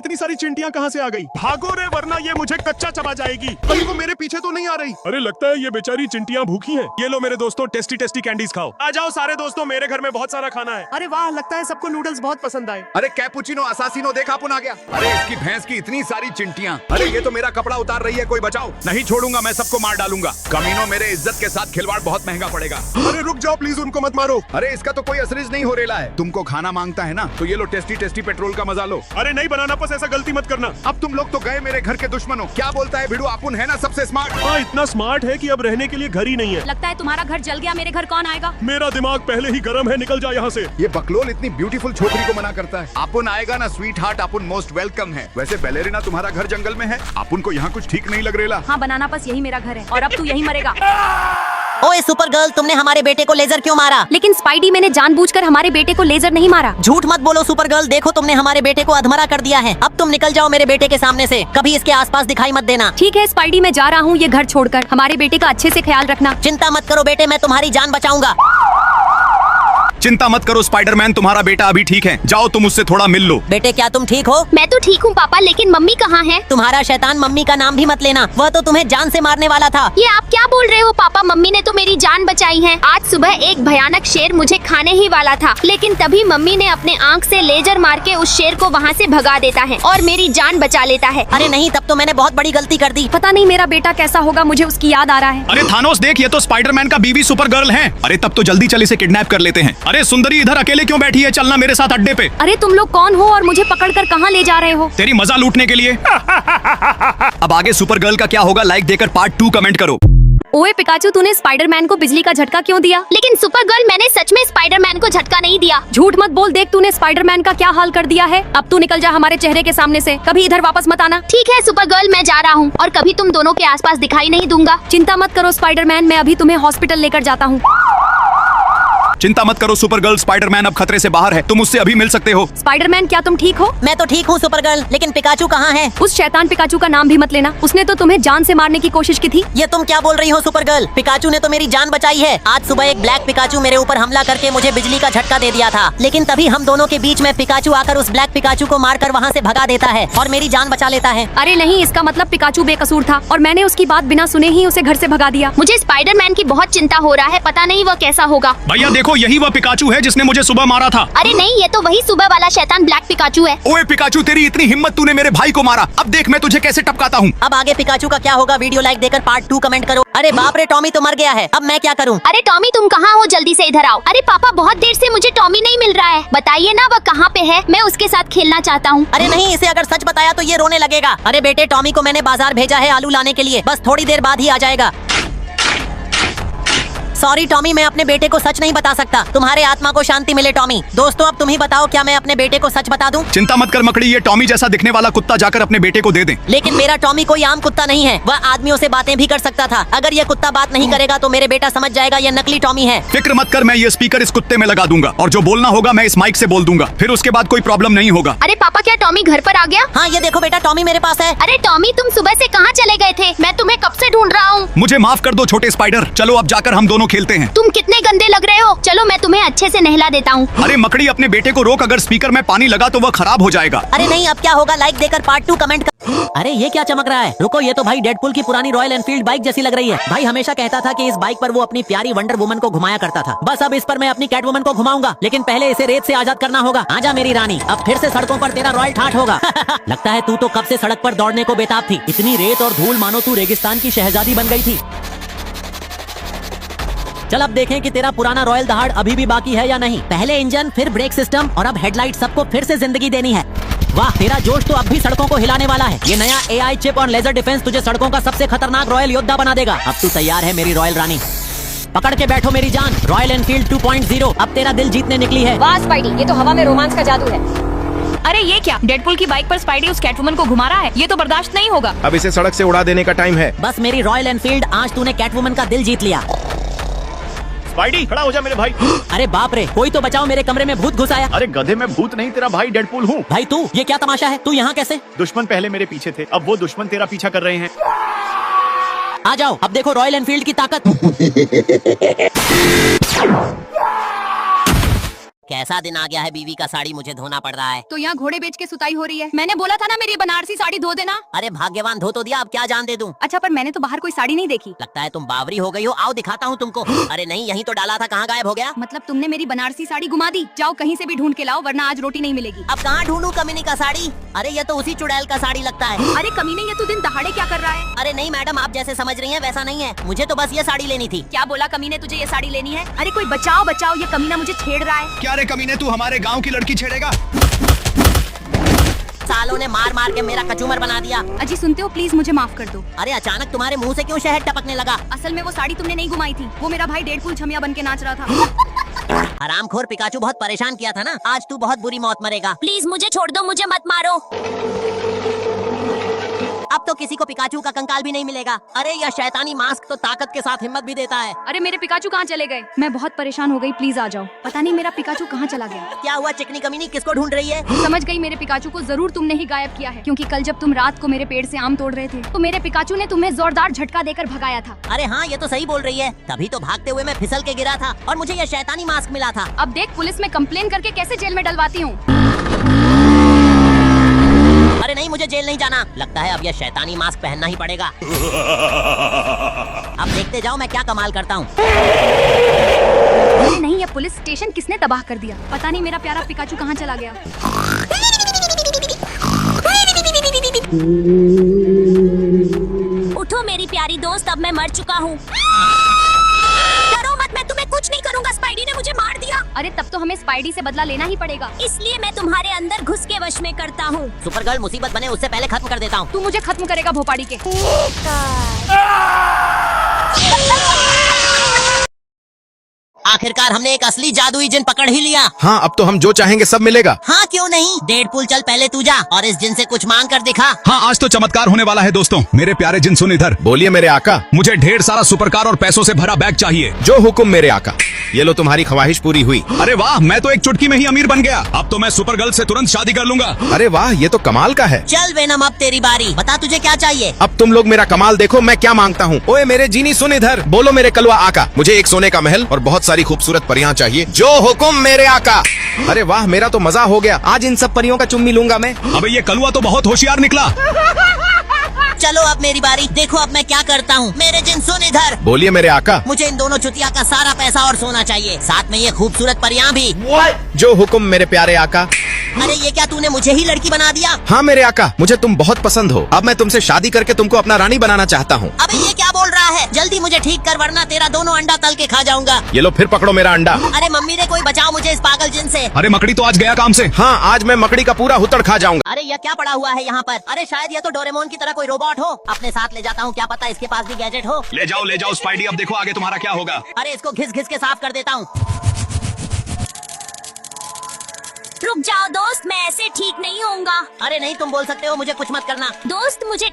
इतनी सारी चिंटियां कहाँ से आ गई? भागो रे वरना ये मुझे कच्चा चबा जाएगी। कहीं वो मेरे पीछे तो नहीं आ रही? अरे लगता है ये बेचारी चिंटियां भूखी हैं। ये लो मेरे दोस्तों टेस्टी टेस्टी कैंडीज खाओ। आ जाओ सारे दोस्तों, मेरे घर में बहुत सारा खाना है। अरे वाह, लगता है सबको नूडल्स बहुत पसंद आए। अरे कैपुचिनो असासिनो देखा अपन आ गया। अरे इसकी भैंस की इतनी सारी चिंटियां। अरे ये तो मेरा कपड़ा उतार रही है, कोई बचाओ। नहीं छोड़ूंगा, मैं सबको मार डालूंगा। कमीनों, मेरे इज्जत के साथ खिलवाड़ बहुत महंगा पड़ेगा। अरे रुक जाओ प्लीज, उनको मत मारो। अरे इसका तो कोई असरिज नहीं हो रेला है। तुमको खाना मांगता है ना, तो ये लो टेस्टी टेस्टी पेट्रोल का मजा लो। अरे नहीं बनाना पस, ऐसा गलती मत करना। अब तुम लोग तो गए मेरे घर के दुश्मनों। क्या बोलता है भिड़ू, अपुन है ना सबसे स्मार्ट। हाँ, इतना स्मार्ट है कि अब रहने के लिए घर ही नहीं है। लगता है तुम्हारा घर जल गया, मेरे घर कौन आएगा? मेरा दिमाग पहले ही गर्म है, निकल जा यहाँ से। ये बकलोल इतनी ब्यूटीफुल छोकरी को मना करता है। अपुन आएगा ना स्वीट हार्ट, अपुन मोस्ट वेलकम है। वैसे बैलेरिना तुम्हारा घर जंगल में है, अपुन को यहाँ कुछ ठीक नहीं लग रेला। हाँ बनाना पस, यही मेरा घर है और अब तू यही मरेगा। ओए सुपर गर्ल, तुमने हमारे बेटे को लेजर क्यों मारा? लेकिन स्पाइडी, मैंने जानबूझकर हमारे बेटे को लेजर नहीं मारा। झूठ मत बोलो सुपर गर्ल, देखो तुमने हमारे बेटे को अधमरा कर दिया है। अब तुम निकल जाओ मेरे बेटे के सामने से, कभी इसके आसपास दिखाई मत देना। ठीक है स्पाइडी, मैं जा रहा हूँ ये घर छोड़कर। हमारे बेटे का अच्छे से ख्याल रखना। चिंता मत करो बेटे, मैं तुम्हारी जान बचाऊंगा। चिंता मत करो स्पाइडरमैन, तुम्हारा बेटा अभी ठीक है। जाओ तुम उससे थोड़ा मिल लो। बेटे क्या तुम ठीक हो? मैं तो ठीक हूँ पापा, लेकिन मम्मी कहाँ है? तुम्हारा शैतान मम्मी का नाम भी मत लेना, वह तो तुम्हें जान से मारने वाला था। ये आप क्या बोल रहे हो पापा? मम्मी ने तो मेरी जान बचाई है। आज सुबह एक भयानक शेर मुझे खाने ही वाला था, लेकिन तभी मम्मी ने अपने आँख से लेजर मार के उस शेर को वहाँ से भगा देता है और मेरी जान बचा लेता है। अरे नहीं, तब तो मैंने बहुत बड़ी गलती कर दी। पता नहीं मेरा बेटा कैसा होगा, मुझे उसकी याद आ रहा है। अरे थानोस देख, ये तो स्पाइडरमैन का बीवी सुपर गर्ल है। अरे तब तो जल्दी चल इसे किडनैप कर लेते हैं। अरे सुंदरी, इधर अकेले क्यों बैठी है? चलना मेरे साथ अड्डे पे। अरे तुम लोग कौन हो और मुझे पकड़कर कहाँ ले जा रहे हो? तेरी मजा लूटने के लिए। अब आगे सुपर गर्ल का क्या होगा, लाइक देकर पार्ट 2 कमेंट करो। ओए पिकाचू, तूने स्पाइडरमैन को बिजली का झटका क्यों दिया? लेकिन सुपर गर्ल, मैंने सच में स्पाइडरमैन को झटका नहीं दिया। झूठ मत बोल, देख तूने स्पाइडरमैन का क्या हाल कर दिया है। अब तू निकल जा हमारे चेहरे के सामने से, कभी इधर वापस मत आना। ठीक है सुपर गर्ल, मैं जा रहा हूँ और कभी तुम दोनों के आसपास दिखाई नहीं दूंगा। चिंता मत करो स्पाइडरमैन, मैं अभी तुम्हें हॉस्पिटल लेकर जाता हूँ। चिंता मत करो सुपर गर्ल, स्पाइडरमैन अब खतरे से बाहर है, तुम उससे अभी मिल सकते हो। स्पाइडरमैन, क्या तुम ठीक हो? मैं तो ठीक हूँ सुपर गर्ल, लेकिन पिकाचू कहाँ है? उस शैतान पिकाचू का नाम भी मत लेना, उसने तो तुम्हें जान से मारने की कोशिश की थी। ये तुम क्या बोल रही हो सुपर गर्ल? पिकाचू ने तो मेरी जान बचाई है। आज सुबह एक ब्लैक पिकाचू मेरे ऊपर हमला करके मुझे बिजली का झटका दे दिया था, लेकिन तभी हम दोनों के बीच में पिकाचू आकर उस ब्लैक पिकाचू को मारकर वहाँ से भगा देता है और मेरी जान बचा लेता है। अरे नहीं, इसका मतलब पिकाचू बेकसूर था और मैंने उसकी बात बिना सुने ही उसे घर से भगा दिया। मुझे स्पाइडरमैन की बहुत चिंता हो रहा है, पता नहीं वह कैसा होगा। भैया देखो, यही वह पिकाचू है जिसने मुझे सुबह मारा था। अरे नहीं, ये तो वही सुबह वाला शैतान ब्लैक पिकाचू है। ओए पिकाचू, तेरी इतनी हिम्मत, तूने मेरे भाई को मारा। अब देख मैं तुझे कैसे टपकाता हूँ। अब आगे पिकाचू का क्या होगा, वीडियो लाइक देकर पार्ट 2 कमेंट करो। अरे बाप रे, टॉमी तो मर गया है, अब मैं क्या करूँ? अरे टॉमी, तुम कहाँ हो? जल्दी से इधर आओ। अरे पापा, बहुत देर से मुझे टॉमी नहीं मिल रहा है, बताइए ना वह कहाँ पे है, मैं उसके साथ खेलना चाहता हूँ। अरे नहीं, इसे अगर सच बताया तो ये रोने लगेगा। अरे बेटे, टॉमी को मैंने बाजार भेजा है आलू लाने के लिए, बस थोड़ी देर बाद ही आ जाएगा। सॉरी टॉमी, मैं अपने बेटे को सच नहीं बता सकता। तुम्हारे आत्मा को शांति मिले टॉमी। दोस्तों अब तुम ही बताओ, क्या मैं अपने बेटे को सच बता दूं? चिंता मत कर मकड़ी, ये टॉमी जैसा दिखने वाला कुत्ता जाकर अपने बेटे को दे दे। लेकिन मेरा टॉमी कोई आम कुत्ता नहीं है, वह आदमियों से बातें भी कर सकता था। अगर ये कुत्ता बात नहीं करेगा तो मेरे बेटा समझ जाएगा ये नकली टॉमी है। फिक्र मत कर, मैं ये स्पीकर इस कुत्ते में लगा दूंगा और जो बोलना होगा मैं इस माइक से बोल दूंगा, फिर उसके बाद कोई प्रॉब्लम नहीं होगा। अरे पापा, क्या टॉमी घर पर आ गया? हाँ ये देखो बेटा, टॉमी मेरे पास है। अरे टॉमी, तुम सुबह से कहाँ चले गए थे? मैं तुम्हें कब से ढूंढ रहा हूँ। मुझे माफ कर दो छोटे स्पाइडर, चलो अब जाकर हम दोनों खेलते हैं। तुम कितने गंदे लग रहे हो, चलो मैं तुम्हें अच्छे से नहला देता हूँ। अरे मकड़ी, अपने बेटे को रोक, अगर स्पीकर में पानी लगा तो वह खराब हो जाएगा। अरे नहीं, अब क्या होगा, लाइक देकर पार्ट 2 कमेंट कर। अरे ये क्या चमक रहा है? रुको, ये तो भाई डेडपुल की पुरानी रॉयल एनफील्ड बाइक जैसी लग रही है। भाई हमेशा कहता था कि इस बाइक पर वो अपनी प्यारी वंडर वुमन को घुमाया करता था, बस अब इस पर मैं अपनी कैट वुमन को घुमाऊंगा, लेकिन पहले इसे रेत से आजाद करना होगा। आजा मेरी रानी, अब फिर से सड़कों पर तेरा रॉयल ठाठ होगा। लगता है तू तो कब से सड़क पर दौड़ने को बेताब थी। इतनी रेत और धूल मानो तू रेगिस्तान की शहजादी बन गई थी। चल अब देखें कि तेरा पुराना रॉयल दहाड़ अभी भी बाकी है या नहीं। पहले इंजन, फिर ब्रेक सिस्टम और अब हेडलाइट, सबको फिर से जिंदगी देनी है। वाह, तेरा जोश तो अब भी सड़कों को हिलाने वाला है। ये नया AI चिप और लेजर डिफेंस तुझे सड़कों का सबसे खतरनाक रॉयल योद्धा बना देगा। अब तू तैयार है मेरी रॉयल रानी? पकड़ के बैठो मेरी जान, रॉयल एनफील्ड 2.0 अब तेरा दिल जीतने निकली है। वाह स्पाइडी, ये तो हवा में रोमांस का जादू है। अरे ये क्या, डेडपुल की बाइक पर स्पाइडी उस कैटवुमन को घुमा रहा है, ये तो बर्दाश्त नहीं होगा। अब इसे सड़क से उड़ा देने का टाइम है। बस मेरी रॉयल एनफील्ड, आज तूने कैटवुमन का दिल जीत लिया। स्पाइडी खड़ा हो जा मेरे भाई। अरे बाप रे, कोई तो बचाओ, मेरे कमरे में भूत घुस आया। अरे गधे, में भूत नहीं, तेरा भाई डेडपुल हूँ। भाई तू, ये क्या तमाशा है? तू यहाँ कैसे? दुश्मन पहले मेरे पीछे थे, अब वो दुश्मन तेरा पीछा कर रहे हैं। आ जाओ, अब देखो रॉयल एनफील्ड की ताकत। कैसा दिन आ गया है, बीवी का साड़ी मुझे धोना पड़ रहा है। तो यहाँ घोड़े बेच के सुताई हो रही है। मैंने बोला था ना मेरी बनारसी साड़ी धो देना। अरे भाग्यवान, धो तो दिया, अब क्या जान दे दूं। अच्छा, पर मैंने तो बाहर कोई साड़ी नहीं देखी। लगता है तुम बावरी हो गई हो, आओ दिखाता हूँ तुमको। अरे नहीं, यहीं तो डाला था, कहाँ गायब हो गया। मतलब तुमने मेरी बनारसी साड़ी घुमा दी। जाओ कहीं से भी ढूंढ के लाओ, वरना आज रोटी नहीं मिलेगी। अब कहाँ ढूंढूं कमीनी का साड़ी। अरे ये तो उसी चुड़ैल का साड़ी लगता है। अरे कमीने, ये तू दिन दहाड़े क्या कर रहा है? अरे नहीं मैडम, आप जैसे समझ रही हैं वैसा नहीं है, मुझे तो बस ये साड़ी लेनी थी। क्या बोला कमीने, तुझे ये साड़ी लेनी है? अरे कोई बचाओ बचाओ, ये कमीना मुझे छेड़ रहा है। क्या रे कमीने, तू हमारे गांव की लड़की छेड़ेगा? सालों ने मार मार के मेरा कचूमर बना दिया। अजी सुनते हो, प्लीज मुझे माफ कर दो। अरे अचानक तुम्हारे मुंह से क्यों शहद टपकने लगा? असल में वो साड़ी तुमने नहीं घुमाई थी, वो मेरा भाई डेडपूल छमिया बन के नाच रहा था। हरामखोर पिकाचू बहुत परेशान किया था ना, आज तू बहुत बुरी मौत मरेगा। प्लीज मुझे छोड़ दो, मुझे मत मारो। अब तो किसी को पिकाचू का कंकाल भी नहीं मिलेगा। अरे यह शैतानी मास्क तो ताकत के साथ हिम्मत भी देता है। अरे मेरे पिकाचू कहाँ चले गए? मैं बहुत परेशान हो गई, प्लीज आ जाओ। पता नहीं मेरा पिकाचू कहाँ चला गया। क्या हुआ चिकनी कमीनी, किसको ढूंढ रही है? समझ गई, मेरे पिकाचू को जरूर तुमने ही गायब किया है, क्योंकि कल जब तुम रात को मेरे पेड़ से आम तोड़ रहे थे तो मेरे पिकाचू ने तुम्हें जोरदार झटका देकर भगाया था। अरे हाँ, ये तो सही बोल रही है, तभी तो भागते हुए मैं फिसल के गिरा था और मुझे यह शैतानी मास्क मिला था। अब देख, पुलिस में कंप्लेन करके कैसे जेल में डलवाती हूँ। अरे नहीं, मुझे जेल नहीं जाना। लगता है अब यह शैतानी मास्क पहनना ही पड़ेगा। अब देखते जाओ मैं क्या कमाल करता हूँ। अरे नहीं, ये पुलिस स्टेशन किसने तबाह कर दिया? पता नहीं मेरा प्यारा पिकाचू कहाँ चला गया। उठो मेरी प्यारी दोस्त, अब मैं मर चुका हूँ। डरो मत, मैं तुम्हें कुछ नहीं करूँगा। स्पाइडी ने मुझे मार दिया। अरे तब तो हमें स्पाइडी से बदला लेना ही पड़ेगा। इसलिए मैं तुम्हारे अंदर घुस के वश में करता हूँ। सुपरगर्ल मुसीबत बने उससे पहले खत्म कर देता हूँ। तू मुझे खत्म करेगा भोपाड़ी के। आखिरकार हमने एक असली जादुई जिन पकड़ ही लिया। हाँ, अब तो हम जो चाहेंगे सब मिलेगा। हाँ क्यों नहीं, डेडपूल चल पहले तू जा और इस जिन से कुछ मांग कर दिखा। हाँ, आज तो चमत्कार होने वाला है दोस्तों। मेरे प्यारे जिन सुन इधर। बोलिए मेरे आका। मुझे ढेर सारा सुपरकार और पैसों से भरा बैग चाहिए। जो हुक्म मेरे आका। ये लो तुम्हारी ख्वाहिश पूरी हुई। अरे वाह, मैं तो एक चुटकी में ही अमीर बन गया। अब तो मैं सुपरगर्ल से तुरंत शादी कर लूंगा। अरे वाह, ये तो कमाल का है। चल वेनम, अब तेरी बारी, बता तुझे क्या चाहिए। अब तुम लोग मेरा कमाल देखो, मैं क्या मांगता हूँ। ओए मेरे जीनी सुन इधर। बोलो मेरे कलवा आका। मुझे एक सोने का महल और बहुत सारी खूबसूरत परियां चाहिए। जो हुक्म मेरे आका। अरे वाह, मेरा तो मजा हो गया। आज इन सब परियों का चुम्मी लूंगा मैं। अबे ये कलुआ तो बहुत होशियार निकला। चलो अब मेरी बारी, देखो अब मैं क्या करता हूँ। मेरे जिन सुन इधर। बोलिए मेरे आका। मुझे इन दोनों चुतिया का सारा पैसा और सोना चाहिए, साथ में ये खूबसूरत परियां भी। जो हुक्म मेरे प्यारे आका। अरे ये क्या, तूने मुझे ही लड़की बना दिया? हाँ मेरे आका, मुझे तुम बहुत पसंद हो। अब मैं तुमसे शादी करके तुमको अपना रानी बनाना चाहता हूँ। अबे ये क्या बोल रहा है? जल्दी मुझे ठीक कर, वरना तेरा दोनों अंडा तल के खा जाऊंगा। ये लो फिर पकड़ो मेरा अंडा। अरे मम्मी ने, कोई बचाओ मुझे इस पागल जिन से। अरे मकड़ी तो आज गया काम से। हाँ, आज मैं मकड़ी का पूरा हुतड़ खा जाऊंगा। अरे यह क्या पड़ा हुआ है यहाँ पर? अरे शायद ये तो डोरेमोन की तरह कोई रोबोट हो। अपने साथ ले जाता हूँ, क्या पता इसके पास भी गैजेट हो। ले जाओ स्पाइडी, अब देखो आगे तुम्हारा क्या होगा। अरे इसको घिस घिस के साफ कर देता हूँ। रुक जाओ दोस्त, मैं ऐसे ठीक नहीं होऊंगा। अरे नहीं, तुम बोल सकते हो, मुझे कुछ मत करना। दोस्त मुझे